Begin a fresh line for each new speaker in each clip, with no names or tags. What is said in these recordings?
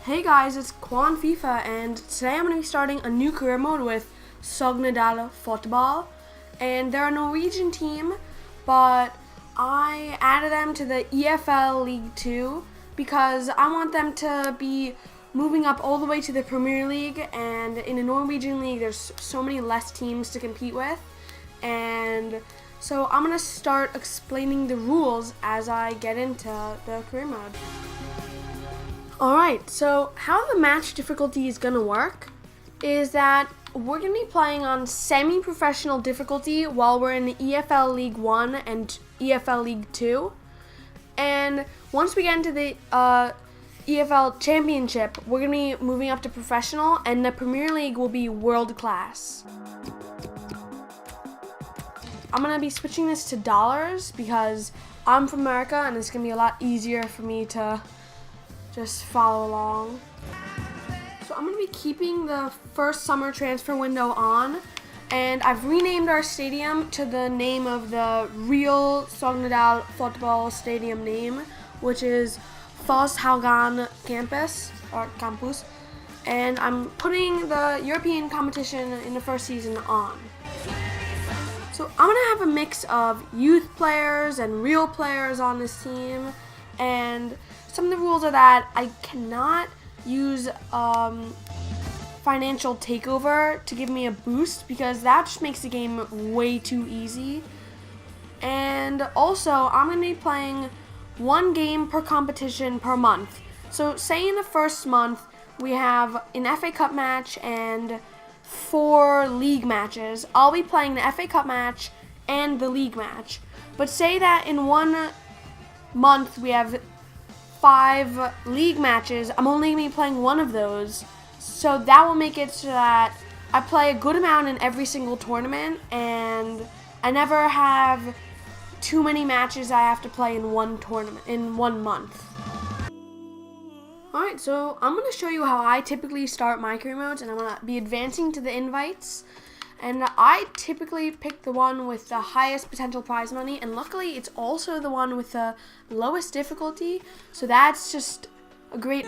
Hey guys, it's Quan FIFA, and today I'm going to be starting a new career mode with Sogndal Fotball. And they're a Norwegian team, but I added them to the EFL League 2 because I want them to be moving up all the way to the Premier League. And in a Norwegian league, there's so many less teams to compete with. And so I'm going to start explaining the rules as I get into the career mode. Alright, so how the match difficulty is going to work is that we're going to be playing on semi-professional difficulty while we're in the EFL League 1 and EFL League 2. And once we get into the EFL Championship, we're going to be moving up to professional, and the Premier League will be world class. I'm going to be switching this to dollars because I'm from America and it's going to be a lot easier for me to just follow along. So I'm going to be keeping the first summer transfer window on, and I've renamed our stadium to the name of the real Sogndal Fotball stadium name, which is Sogndal Campus, and I'm putting the European competition in the first season on. So I'm going to have a mix of youth players and real players on this team, and some of the rules are that I cannot use financial takeover to give me a boost because that just makes the game way too easy. And also, I'm going to be playing one game per competition per month. So say in the first month we have an FA Cup match and 4 league matches. I'll be playing the FA Cup match and the league match. But say that in one month we have 5 league matches, I'm only going to be playing one of those. So that will make it so that I play a good amount in every single tournament, and I never have too many matches I have to play in one tournament, in 1 month. Alright, so I'm going to show you how I typically start my career modes, and I'm going to be advancing to the invites. And I typically pick the one with the highest potential prize money, and luckily it's also the one with the lowest difficulty, so that's just a great...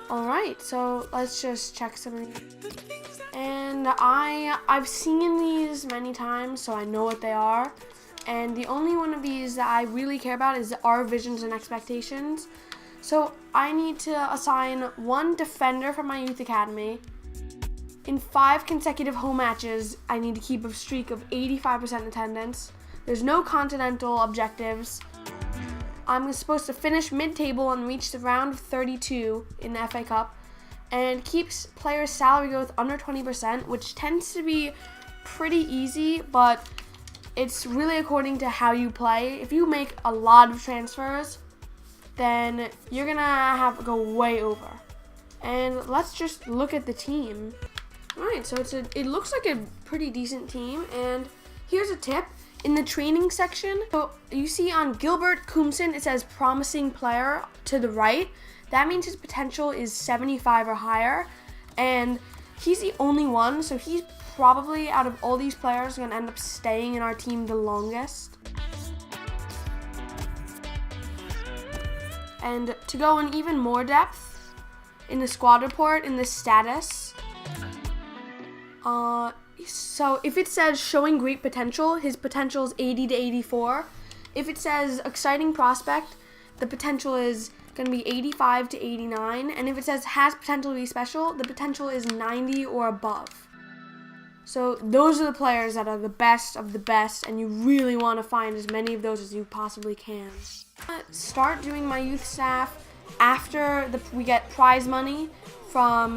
Alright, so let's just check some of these. And I've seen these many times, so I know what they are. And the only one of these that I really care about is our visions and expectations. So I need to assign one defender from my youth academy. In 5 consecutive home matches, I need to keep a streak of 85% attendance. There's no continental objectives. I'm supposed to finish mid-table and reach the round of 32 in the FA Cup, and keeps players' salary growth under 20%, which tends to be pretty easy, but it's really according to how you play. If you make a lot of transfers, then you're gonna go way over. And let's just look at the team. Alright, so it looks like a pretty decent team, and here's a tip. In the training section, so you see on Gilbert Kumsen, it says promising player to the right. That means his potential is 75 or higher, and he's the only one, so he's probably, out of all these players, going to end up staying in our team the longest. And to go in even more depth, in the squad report, in the status, so if it says showing great potential, his potential is 80 to 84. If it says exciting prospect, the potential is going to be 85 to 89. And if it says has potential to be special, the potential is 90 or above. So those are the players that are the best of the best, and you really want to find as many of those as you possibly can. Start doing my youth staff after we get prize money from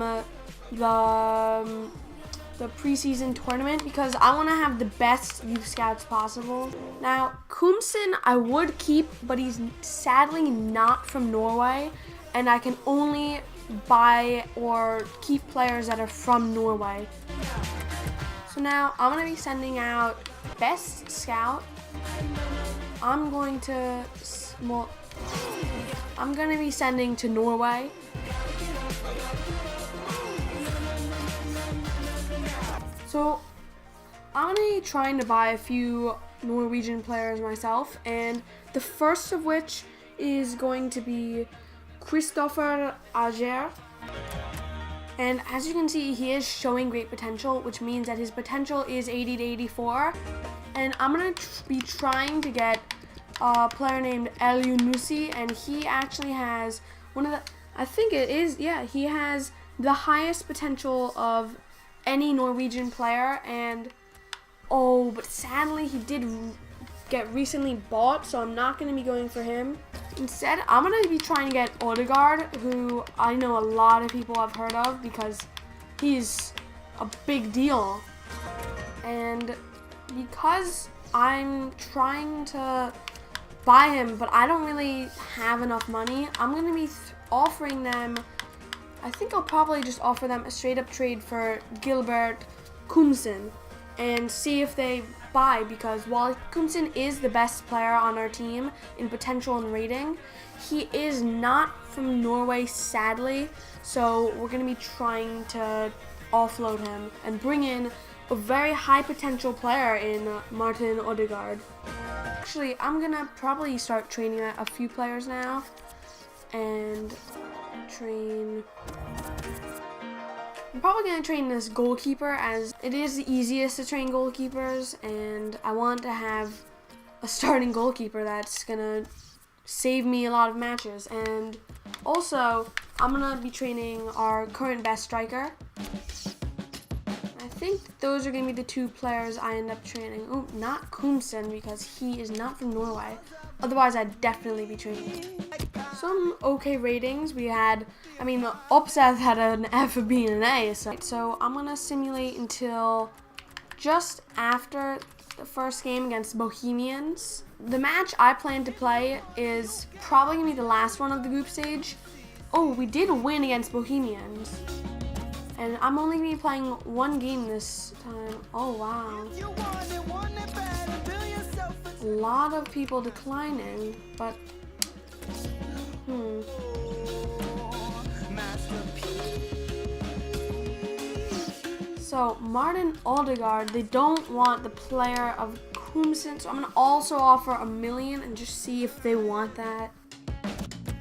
the preseason tournament, because I want to have the best youth scouts possible. Now, Kumsen I would keep, but he's sadly not from Norway, and I can only buy or keep players that are from Norway. So now I'm going to be sending out best scout. I'm going to be sending to Norway. So I'm going to be trying to buy a few Norwegian players myself, and the first of which is going to be Christopher Ager. And as you can see, he is showing great potential, which means that his potential is 80 to 84. And I'm going to be trying to get a player named El Yunusi, and he actually has one of the, I think it is, yeah, he has the highest potential of any Norwegian player. And, oh, but sadly he did get recently bought, so I'm not going to be going for him. Instead, I'm going to be trying to get Odegaard, who I know a lot of people have heard of because he's a big deal. And because I'm trying to buy him, but I don't really have enough money, I'm going to be offering them, I think I'll probably just offer them a straight up trade for Gilbert Kumsen and see if they buy, because while Kumsen is the best player on our team in potential and rating, he is not from Norway, sadly, so we're going to be trying to offload him and bring in a very high potential player in Martin Odegaard. Actually, I'm going to probably start training a few players now and I'm probably going to train this goalkeeper, as it is the easiest to train goalkeepers, and I want to have a starting goalkeeper that's going to save me a lot of matches. And also, I'm going to be training our current best striker. I think those are going to be the two players I end up training. Oh, not Kumsen, because he is not from Norway. Otherwise, I'd definitely be training. Some okay ratings. We had, Opseth had an F, a B, and an A. So I'm going to simulate until just after the first game against Bohemians. The match I plan to play is probably going to be the last one of the group stage. Oh, we did win against Bohemians. And I'm only going to be playing one game this time. Oh, wow. A lot of people declining, but So Martin Odegaard, they don't want the player of Kumsen, so I'm going to also offer $1 million and just see if they want that.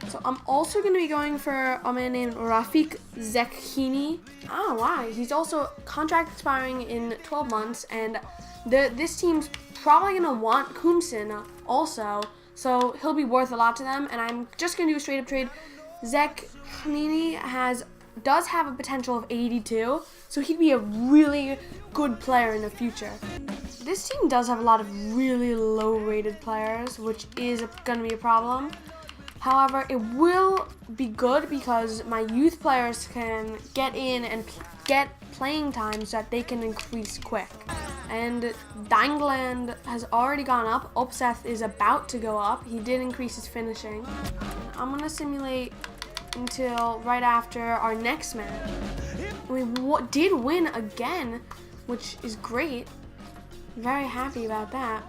So I'm also going to be going for a man named Rafik Zekhini. Oh, wow. He's also contract expiring in 12 months, and this team's probably going to want Kumsen also, so he'll be worth a lot to them, and I'm just going to do a straight up trade. Zekhini does have a potential of 82, so he'd be a really good player in the future. This team does have a lot of really low rated players, which is going to be a problem. However, it will be good because my youth players can get in and get playing time so that they can increase quick. And Dangland has already gone up. Opseth is about to go up. He did increase his finishing. I'm going to simulate until right after our next match. We did win again, which is great. Very happy about that.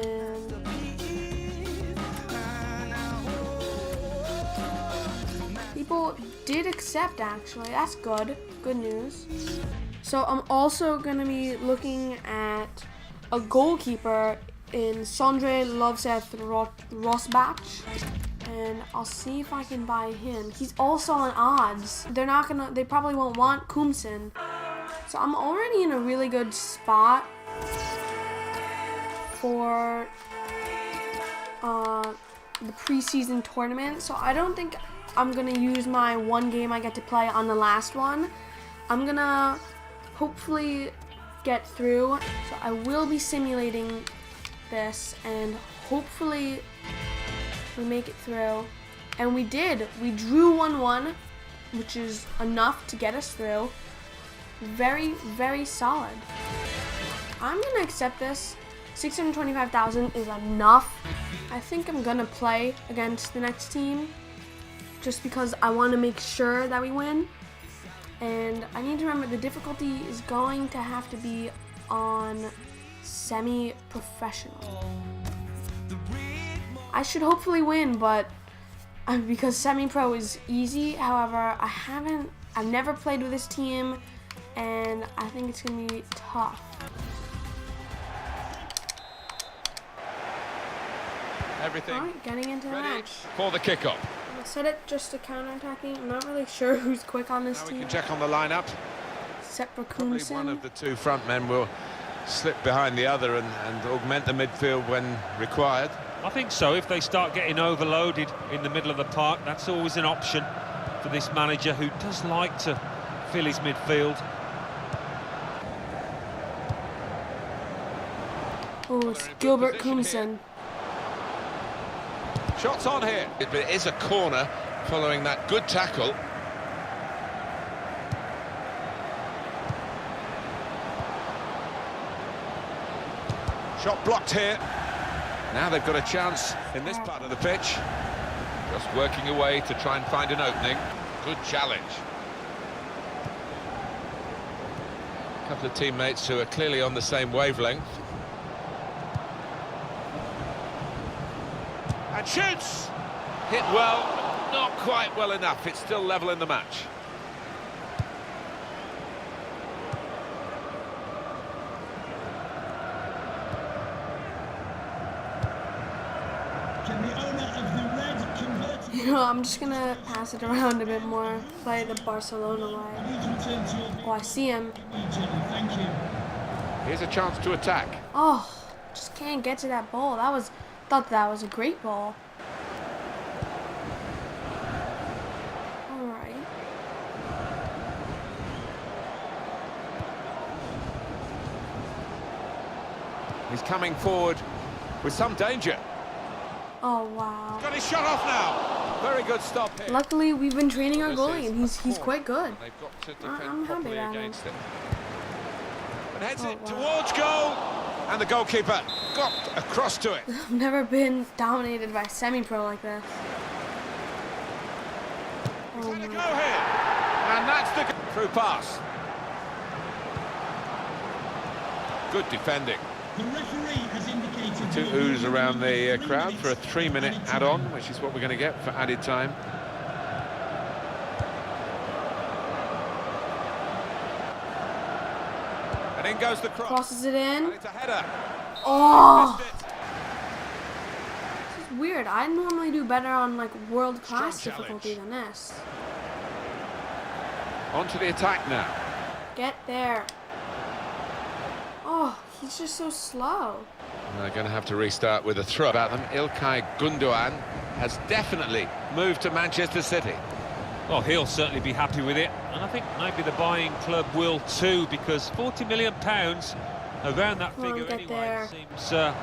And people did accept, actually. That's good. Good news. So I'm also going to be looking at a goalkeeper in Sondre Lovseth Rosbach. And I'll see if I can buy him. He's also on odds. They probably won't want Kumsen. So I'm already in a really good spot for the preseason tournament. So I don't think I'm going to use my one game I get to play on the last one. I'm going to hopefully get through. So I will be simulating this, and hopefully we make it through. And we did. We drew 1-1, which is enough to get us through. Very, very solid. I'm going to accept this. 625,000 is enough. I think I'm going to play against the next team just because I want to make sure that we win. And I need to remember the difficulty is going to have to be on semi-professional. I should hopefully win, but because semi-pro is easy. However, I've never played with this team, and I think it's going to be tough.
everything.
Alright, getting into the
Ready
match.
for the kickoff.
I set it just to counter-attacking. I'm not really sure who's quick on this
Now we
team.
can check on the lineup.
Except for
Probably
Kumsen.
one of the two front men will slip behind the other and augment the midfield when required.
I think so. If they start getting overloaded in the middle of the park, that's always an option for this manager who does like to fill his midfield.
Oh, it's Gilbert Kumsen.
Shots on here. It is a corner following that good tackle. Shot blocked here. Now they've got a chance in this part of the pitch. Just working away to try and find an opening. Good challenge. A couple of teammates who are clearly on the same wavelength. And shoots! Hit well, but not quite well enough. It's still level in the match.
You know, I'm just gonna pass it around a bit more, play the Barcelona way. Oh, I see him.
Here's a chance to attack.
Oh, just can't get to that ball. Thought that was a great ball. All right.
He's coming forward with some danger.
Oh, wow.
Got his shot off now. Very good stop here.
Luckily, we've been training our goalie, and he's quite good.
They've got to defend
I'm happy
properly
about
against it. And heads
Oh,
it
wow.
towards goal. And the goalkeeper got across to it.
I've never been dominated by semi-pro like this.
He's
Oh
had a
my
go
God.
here. And that's the through pass. Good defending.
The referee has indicated
Two oohs around the crowd for a 3-minute add-on, which is what we're going to get for added time. And in goes the cross.
Crosses it in.
And it's a header.
Oh,
Missed it.
this is weird. I normally do better on like world-class
Strong
difficulty
challenge.
than this.
On to the attack now.
Get there. Oh, he's just so slow.
And they're going to have to restart with a throw about them. İlkay Gündoğan has definitely moved to Manchester City.
Well, he'll certainly be happy with it, and I think maybe the buying club will too, because £40 million, around that
Come on,
figure
get
anyway,
there.
seems a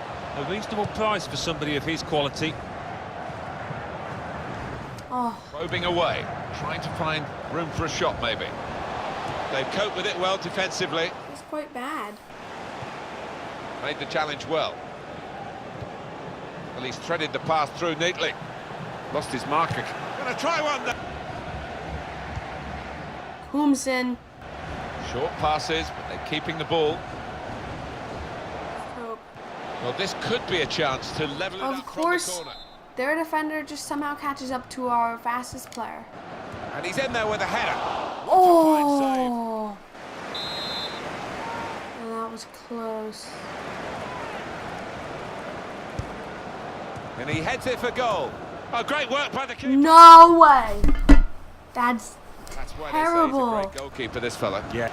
reasonable price for somebody of his quality.
Oh,
Probing away, trying to find room for a shot maybe. They've coped with it well defensively.
it's quite bad.
Made the challenge well. Well, he's threaded the pass through neatly. Lost his marker. Gonna try one there.
Kumsen.
Short passes, but they're keeping the ball.
Oh,
Well, this could be a chance to level it
Of
up
course.
from the corner.
their defender just somehow catches up to our fastest player.
And he's in there with a header. What a fine save.
Oh, and that was close.
And he heads it for goal. Oh, great work by the keeper.
No way. That's
That's why
terrible.
they say he's a great goalkeeper, this fella.
Yeah.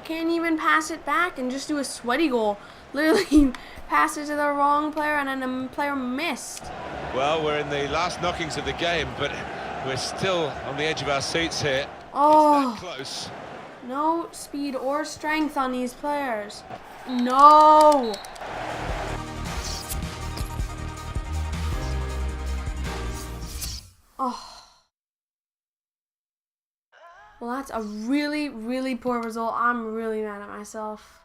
can't even pass it back and just do a sweaty goal. Literally pass it to the wrong player and then the player missed.
Well, we're in the last knockings of the game, but we're still on the edge of our seats here.
Oh,
It's that close.
no speed or strength on these players. No. Oh. Well, that's a really, really poor result. I'm really mad at myself.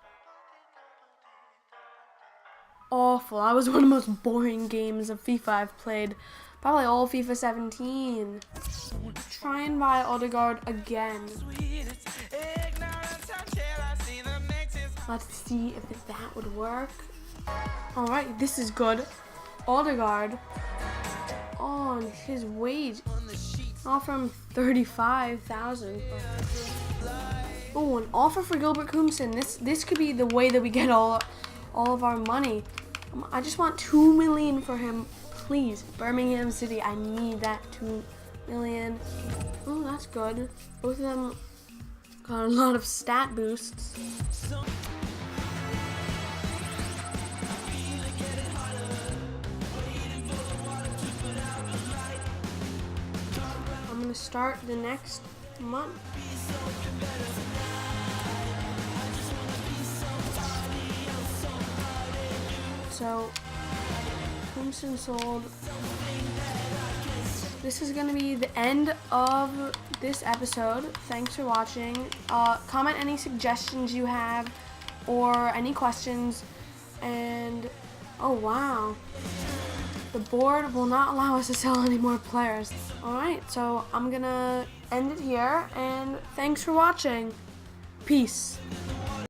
Awful. That was one of the most boring games of FIFA I've played. Probably all FIFA 17. Try and buy Odegaard again. Let's see if that would work. Alright, this is good. Odegaard. on his wage. Offer him 35,000. Oh, an offer for Gilbert Coombson. This could be the way that we get all of our money. I just want 2 million for him, please. Birmingham City, I need that 2 million. Oh, that's good. Both of them got a lot of stat boosts. I'm gonna start the next month. So, Clemson sold. This is going to be the end of this episode. Thanks for watching. Comment any suggestions you have or any questions. And, oh wow. The board will not allow us to sell any more players. Alright, so I'm going to end it here. And thanks for watching. Peace.